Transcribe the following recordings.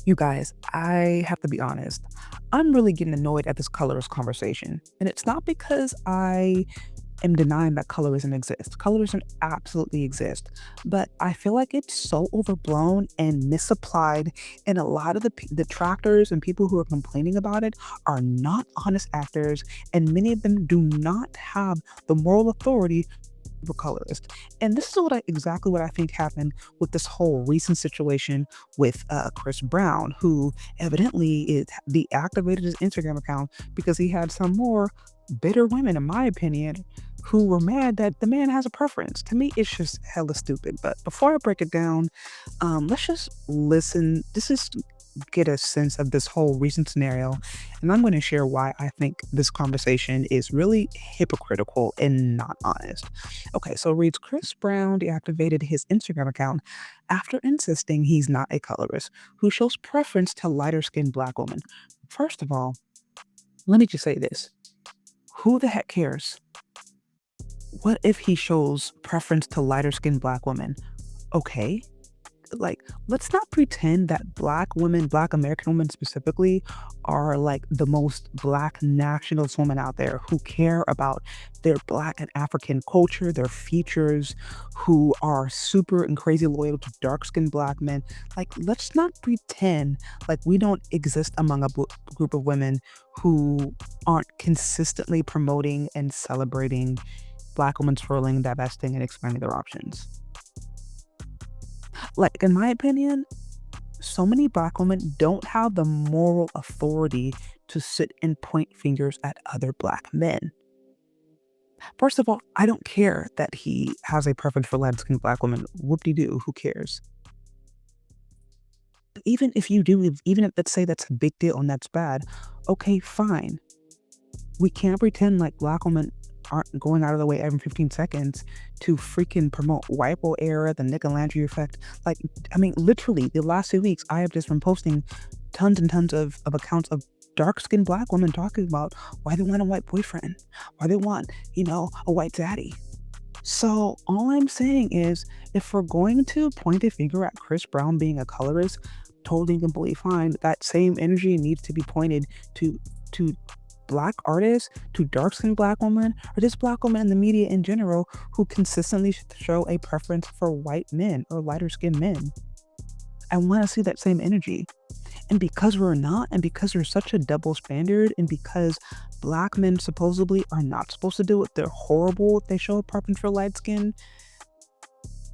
You guys, I have to be honest. I'm really getting annoyed at this colorist conversation. And it's not because I am denying that colorism exists. Colorism absolutely exists. But I feel like it's so overblown and misapplied. And a lot of the detractors and people who are complaining about it are not honest actors. And many of them do not have the moral authority a colorist. And this is exactly what I think happened with this whole recent situation with Chris Brown, who evidently deactivated his Instagram account because he had some more bitter women, in my opinion, who were mad that the man has a preference. To me, it's just hella stupid. But before I break it down, let's just listen. This is get a sense of this whole recent scenario, and I'm going to share why I think this conversation is really hypocritical and not honest. Okay, so it reads Chris Brown deactivated his Instagram account after insisting he's not a colorist who shows preference to lighter skinned black women. First of all, let me just say this. Who the heck cares? What if he shows preference to lighter skinned black women? Okay, like, let's not pretend that black women, black American women specifically, are like the most black nationalist women out there who care about their black and African culture, their features, who are super and crazy loyal to dark skinned black men. Like, let's not pretend like we don't exist among a group of women who aren't consistently promoting and celebrating black women swirling, divesting, and expanding their options. Like, in my opinion, so many black women don't have the moral authority to sit and point fingers at other black men. First of all, I don't care that he has a preference for light-skinned black women. Whoop-de-doo, who cares? Even if you do, even if let's say that's a big deal and that's bad, okay, fine. We can't pretend like black women aren't going out of the way every 15 seconds to freaking promote WIPO era, the Nick and Landry effect. Like, I mean, literally, the last 2 weeks, I have just been posting tons and tons of accounts of dark-skinned black women talking about why they want a white boyfriend, why they want, a white daddy. So all I'm saying is, if we're going to point a finger at Chris Brown being a colorist, totally and completely fine. That same energy needs to be pointed to black artists, to dark-skinned black women, or just black women in the media in general who consistently show a preference for white men or lighter-skinned men. I want to see that same energy. And because we're not, and because there's such a double standard, and because black men supposedly are not supposed to do it, they're horrible if they show a preference for light-skinned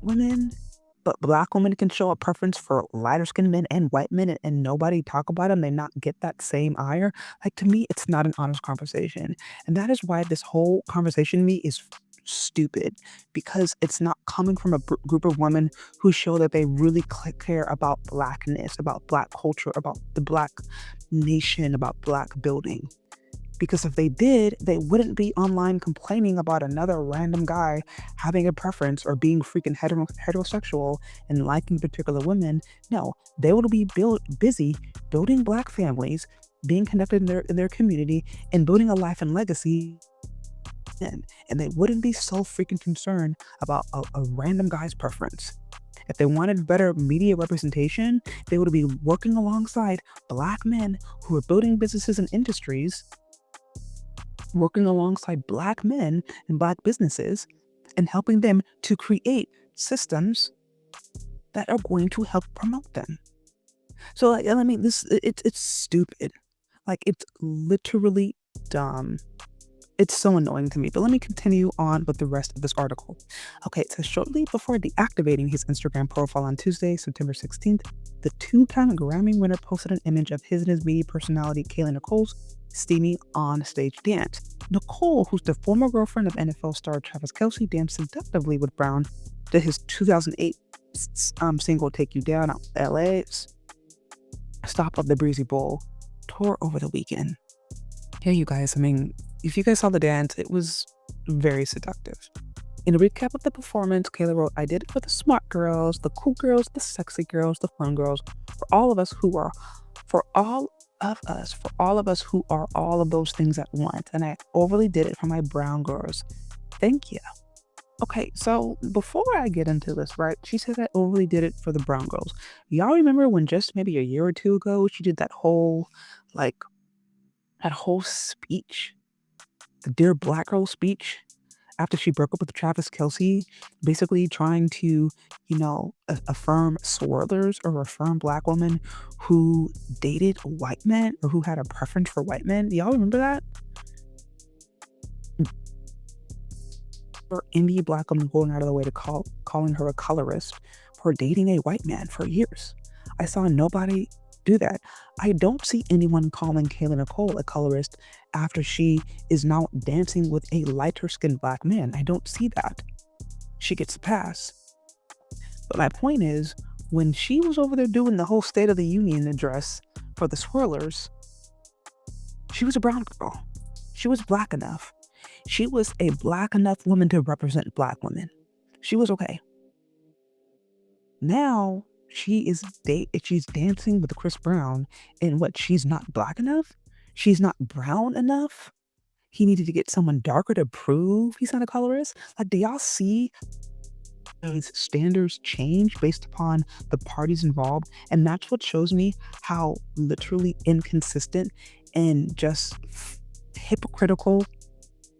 women, but black women can show a preference for lighter skinned men and white men, and nobody talk about them, they not get that same ire. Like, to me, it's not an honest conversation. And that is why this whole conversation to me is stupid, because it's not coming from a group of women who show that they really care about blackness, about black culture, about the black nation, about black building. Because if they did, they wouldn't be online complaining about another random guy having a preference or being freaking heterosexual and liking particular women. No, they would be busy building black families, being connected in their community, and building a life and legacy. And they wouldn't be so freaking concerned about a random guy's preference. If they wanted better media representation, they would be working alongside black men who are building businesses and industries, working alongside black men and black businesses, and helping them to create systems that are going to help promote them. So, like, I mean, it's stupid. Like, it's literally dumb. It's so annoying to me. But let me continue on with the rest of this article. Okay, so shortly before deactivating his Instagram profile on Tuesday, September 16th, the two-time Grammy winner posted an image of his and his media personality, Kayla Nicole's steamy on-stage dance. Nicole, who's the former girlfriend of NFL star Travis Kelce, danced seductively with Brown to his 2008 single "Take You Down" out LA's Stop of the Breezy Bowl tour over the weekend. Yeah, you guys, I mean, if you guys saw the dance, it was very seductive. In a recap of the performance, Kayla wrote, "I did it for the smart girls, the cool girls, the sexy girls, the fun girls, for all of us who are, for all of us who are all of those things at once. And I overly did it for my brown girls. Thank you." Okay, so before I get into this, right, she said I overly did it for the brown girls. Y'all remember when just maybe a year or two ago, she did like, that whole speech, the Dear Black Girl speech, after she broke up with Travis Kelce, basically trying to, affirm swirlers or affirm black women who dated white men or who had a preference for white men. Y'all remember that? For indie black woman going out of the way to calling her a colorist for dating a white man for years. I saw nobody do that. I don't see anyone calling Kayla Nicole a colorist after she is now dancing with a lighter skinned black man. I don't see that. She gets a pass. But my point is, when she was over there doing the whole State of the Union address for the swirlers, she was a brown girl. She was black enough. She was a black enough woman to represent black women. She was okay. Now she's dancing with Chris Brown, and what, she's not black enough? She's not brown enough? He needed to get someone darker to prove he's not a colorist? Like, do y'all see those standards change based upon the parties involved? And that's what shows me how literally inconsistent and just hypocritical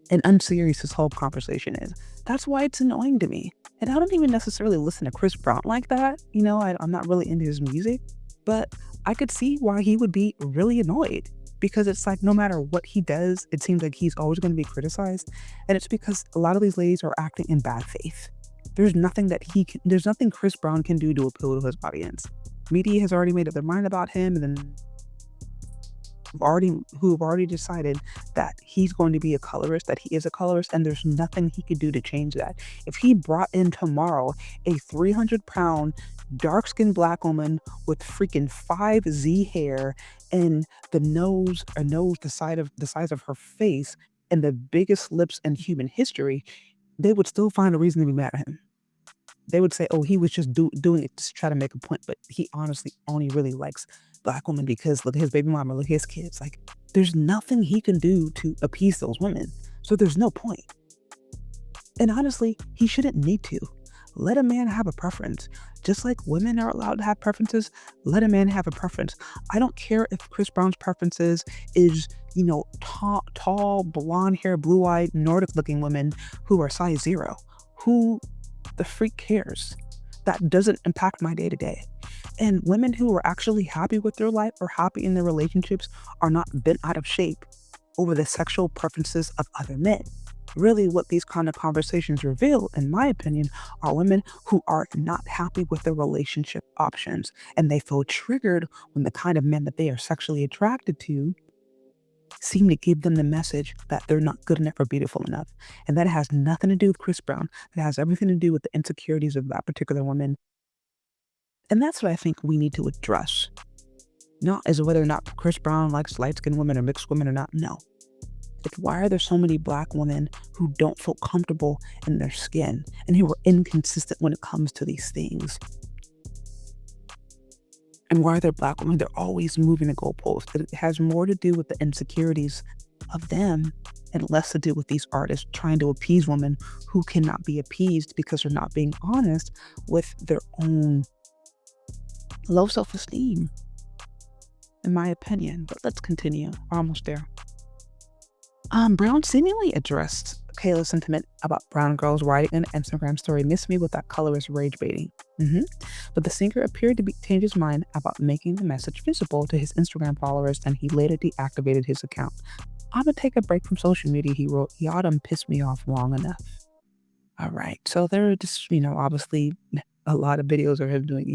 and unserious this whole conversation is. That's why it's annoying to me. And I don't even necessarily listen to Chris Brown like that. I'm not really into his music, but I could see why he would be really annoyed, because it's like no matter what he does, it seems like he's always going to be criticized. And it's because a lot of these ladies are acting in bad faith. There's nothing Chris Brown can do to appeal to his audience. Media has already made up their mind about him, and then who've already decided that he's going to be a colorist, that he is a colorist, and there's nothing he could do to change that. If he brought in tomorrow a 300-pound, dark-skinned black woman with freaking 5Z hair and a nose the size of her face and the biggest lips in human history, they would still find a reason to be mad at him. They would say, oh, he was just doing it to try to make a point, but he honestly only really likes black women because look at his baby mama, look at his kids. Like, there's nothing he can do to appease those women. So there's no point. And honestly, he shouldn't need to. Let a man have a preference. Just like women are allowed to have preferences, let a man have a preference. I don't care if Chris Brown's preferences is, tall, blonde hair, blue-eyed, Nordic-looking women who are size 0. Who the freak cares? That doesn't impact my day-to-day. And women who are actually happy with their life or happy in their relationships are not bent out of shape over the sexual preferences of other men. Really, what these kind of conversations reveal, in my opinion, are women who are not happy with their relationship options, and they feel triggered when the kind of men that they are sexually attracted to seem to give them the message that they're not good enough or beautiful enough. And that has nothing to do with Chris Brown. It has everything to do with the insecurities of that particular woman. And that's what I think we need to address. Not as whether or not Chris Brown likes light-skinned women or mixed women or not. No. It's why are there so many black women who don't feel comfortable in their skin and who are inconsistent when it comes to these things? And why are there black women? They're always moving the goalposts. It has more to do with the insecurities of them and less to do with these artists trying to appease women who cannot be appeased because they're not being honest with their own low self-esteem, in my opinion. But let's continue. We're almost there. Brown seemingly addressed Kayla's sentiment about brown girls writing an Instagram story, "Miss me with that colorist rage baiting." But the singer appeared to change his mind about making the message visible to his Instagram followers, and he later deactivated his account. "I'm gonna take a break from social media," he wrote. "Y'all done pissed me off long enough." All right. So there are just, obviously a lot of videos of him doing,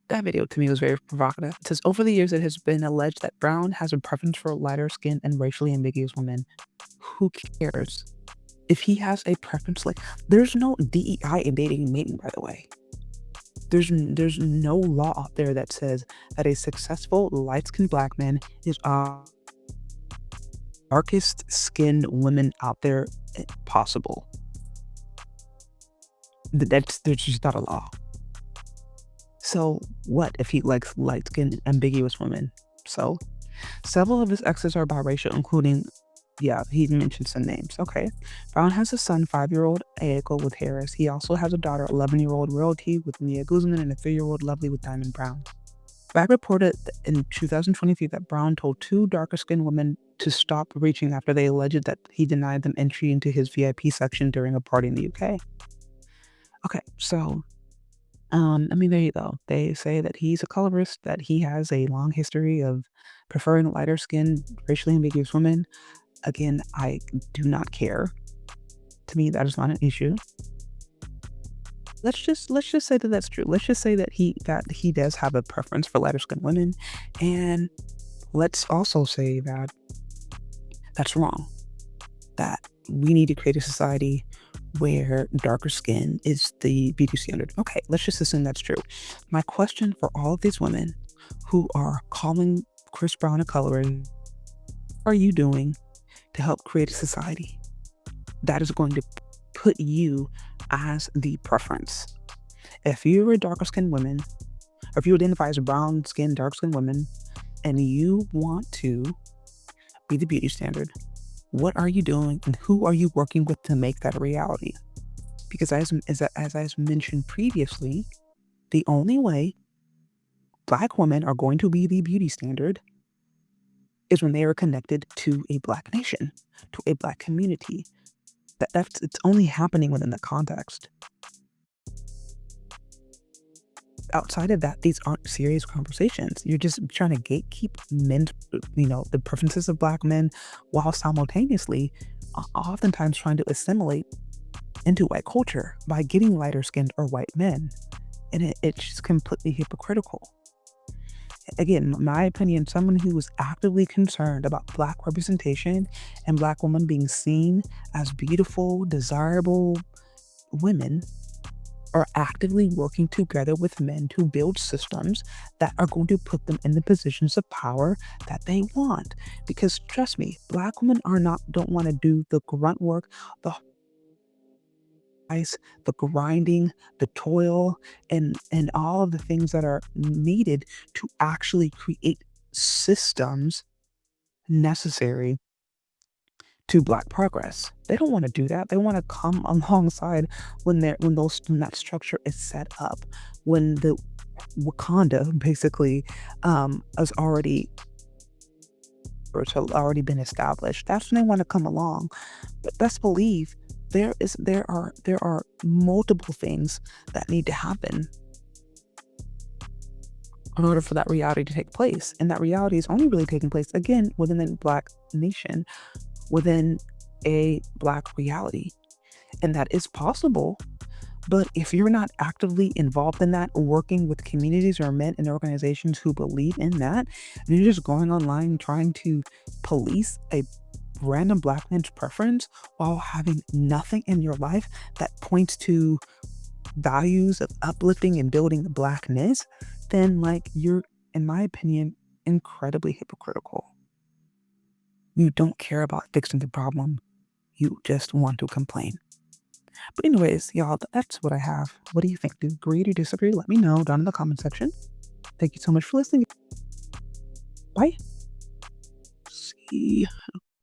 that video to me was very provocative. It says, over the years, it has been alleged that Brown has a preference for lighter skinned and racially ambiguous women. Who cares? If he has a preference, there's no DEI in dating and mating, by the way. There's no law out there that says that a successful light-skinned black man is darkest skinned women out there possible. There's just not a law. So what if he likes light-skinned, ambiguous women? So several of his exes are biracial, including Yeah, he mentioned some names. Okay. Brown has a son, 5-year-old Aiko with Harris. He also has a daughter, 11-year-old Royalty with Mia Guzman, and a 3-year-old Lovely with Diamond Brown. Bragg reported in 2023 that Brown told 2 darker-skinned women to stop reaching after they alleged that he denied them entry into his VIP section during a party in the UK. Okay, so, there you go. They say that he's a colorist, that he has a long history of preferring lighter-skinned, racially ambiguous women. Again, I do not care. To me, that is not an issue. Let's just say that that's true. Let's just say that he does have a preference for lighter-skinned women, and let's also say that that's wrong. That we need to create a society where darker skin is the beauty standard. Okay, let's just assume that's true. My question for all of these women who are calling Chris Brown a colorist, what are you doing to help create a society that is going to put you as the preference? If you're a darker skinned woman, or if you identify as a brown skinned, dark skinned woman, and you want to be the beauty standard, what are you doing and who are you working with to make that a reality? Because as I mentioned previously, the only way Black women are going to be the beauty standard is when they are connected to a Black nation, to a Black community. It's only happening within the context. Outside of that, these aren't serious conversations. You're just trying to gatekeep men's, the preferences of Black men, while simultaneously, oftentimes trying to assimilate into white culture by getting lighter skinned or white men. And it's just completely hypocritical. Again, my opinion, someone who is actively concerned about Black representation and Black women being seen as beautiful, desirable women are actively working together with men to build systems that are going to put them in the positions of power that they want. Because trust me, Black women don't want to do the grunt work, the the grinding, the toil, and all of the things that are needed to actually create systems necessary to Black progress. They don't want to do that. They want to come alongside when that structure is set up, when the Wakanda basically is already or it's already been established. That's when they want to come along. But best believe there are multiple things that need to happen in order for that reality to take place. And that reality is only really taking place again within a Black nation, within a Black reality. And that is possible. But if you're not actively involved in that, working with communities or men and organizations who believe in that, and you're just going online trying to police a random Black man's preference while having nothing in your life that points to values of uplifting and building the Blackness, then you're, in my opinion, incredibly hypocritical. You don't care about fixing the problem. You just want to complain. But anyways, y'all, that's what I have. What do you think? Do you agree or disagree? Let me know down in the comment section. Thank you so much for listening. Bye. See.